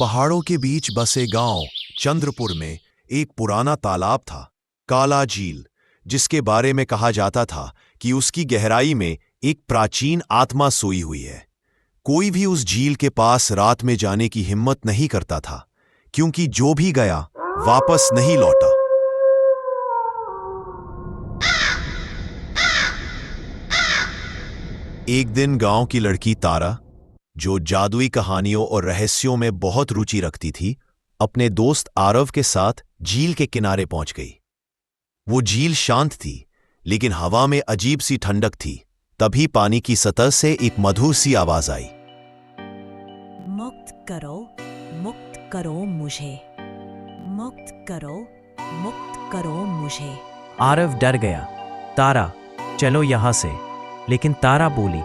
पहाड़ों के बीच बसे गांव चंद्रपुर में एक पुराना तालाब था, काला झील, जिसके बारे में कहा जाता था कि उसकी गहराई में एक प्राचीन आत्मा सोई हुई है। कोई भी उस झील के पास रात में जाने की हिम्मत नहीं करता था, क्योंकि जो भी गया वापस नहीं लौटा। एक दिन गांव की लड़की तारा, जो जादुई कहानियों और रहस्यों में बहुत रुचि रखती थी, अपने दोस्त आरव के साथ झील के किनारे पहुंच गई। वो झील शांत थी, लेकिन हवा में अजीब सी ठंडक थी। तभी पानी की सतह से एक मधुर सी आवाज आई, मुक्त करो मुझे, मुक्त करो मुझे। आरव डर गया। तारा, चलो यहाँ से। लेकिन तारा बोली,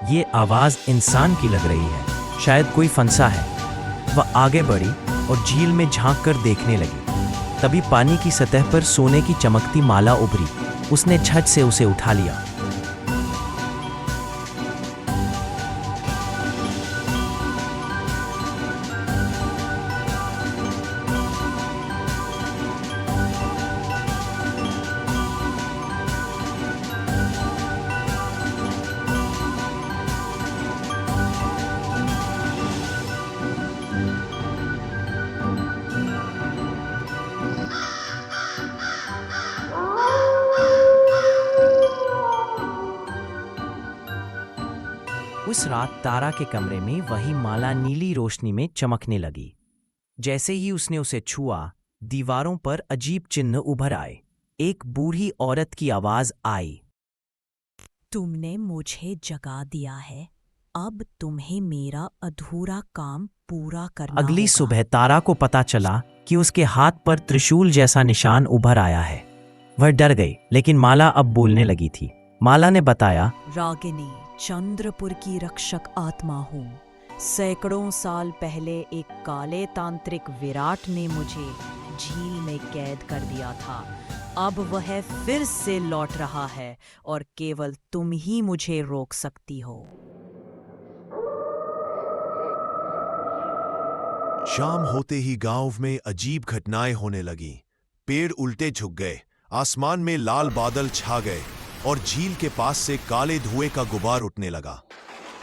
ये आवाज इंसान की लग रही है, शायद कोई फंसा है। वह आगे बढ़ी और झील में झांक कर देखने लगी। तभी पानी की सतह पर सोने की चमकती माला उभरी। उसने झट से उसे उठा लिया। उस रात तारा के कमरे में वही माला नीली रोशनी में चमकने लगी। जैसे ही उसने उसे छुआ, दीवारों पर अजीब चिन्ह उभर आए। एक बूढ़ी औरत की आवाज आई, तुमने मुझे जगा दिया है, अब तुम्हें मेरा अधूरा काम पूरा करना अगली होगा। सुबह तारा को पता चला कि उसके हाथ पर त्रिशूल जैसा निशान उभर आया है। वह डर गई, लेकिन माला अब बोलने लगी थी। माला ने बताया, रागिनी, चंद्रपुर की रक्षक आत्मा हूँ। सैकड़ों साल पहले एक काले तांत्रिक विराट ने मुझे झील में कैद कर दिया था। अब वह फिर से लौट रहा है और केवल तुम ही मुझे रोक सकती हो। शाम होते ही गांव में अजीब घटनाएं होने लगीं। पेड़ उल्टे झुक गए, आसमान में लाल बादल छा गए और झील के पास से काले धुएं का गुबार उठने लगा।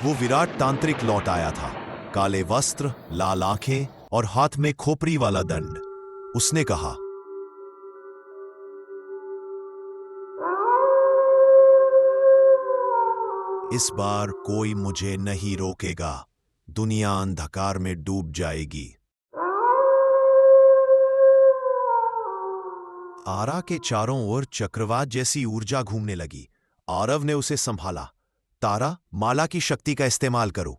वो विराट तांत्रिक लौट आया था, काले वस्त्र, लाल आंखें और हाथ में खोपड़ी वाला दंड। उसने कहा, इस बार कोई मुझे नहीं रोकेगा, दुनिया अंधकार में डूब जाएगी। आरा के चारों ओर चक्रवात जैसी ऊर्जा घूमने लगी। आरव ने उसे संभाला। तारा, माला की शक्ति का इस्तेमाल करो।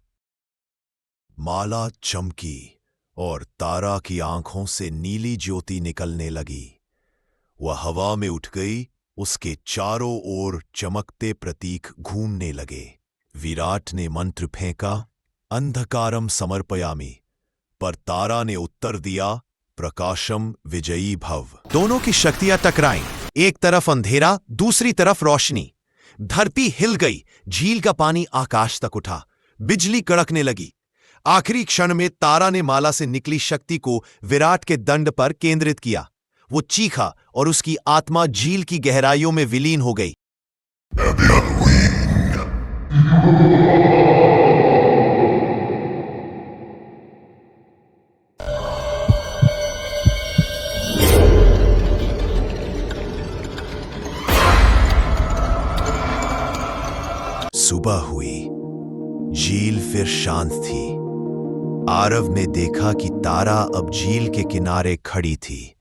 माला चमकी और तारा की आंखों से नीली ज्योति निकलने लगी। वह हवा में उठ गई। उसके चारों ओर चमकते प्रतीक घूमने लगे। विराट ने मंत्र फेंका, अंधकारम समर्पयामि, पर तारा ने उत्तर दिया, प्रकाशम विजयी भव। दोनों की शक्तियां टकराईं। एक तरफ अंधेरा, दूसरी तरफ रोशनी। धरती हिल गई, झील का पानी आकाश तक उठा, बिजली कड़कने लगी। आखिरी क्षण में तारा ने माला से निकली शक्ति को विराट के दंड पर केंद्रित किया। वो चीखा और उसकी आत्मा झील की गहराइयों में विलीन हो गई। सुबह हुई, झील फिर शांत थी। आरव ने देखा कि तारा अब झील के किनारे खड़ी थी,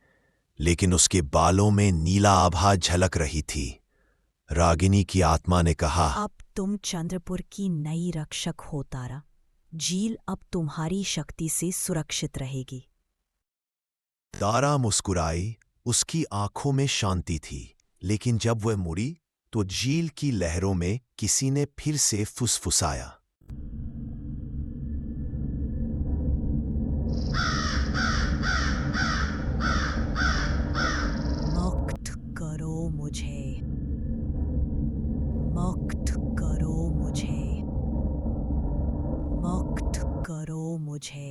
लेकिन उसके बालों में नीला आभा झलक रही थी। रागिनी की आत्मा ने कहा, अब तुम चंद्रपुर की नई रक्षक हो तारा। झील अब तुम्हारी शक्ति से सुरक्षित रहेगी। तारा मुस्कुराई। उसकी आंखों में शांति थी, लेकिन जब वह मुड़ी तो झील की लहरों में किसी ने फिर से फुसफुसाया, मुक्त करो मुझे, मुक्त करो मुझे, मुक्त करो मुझे।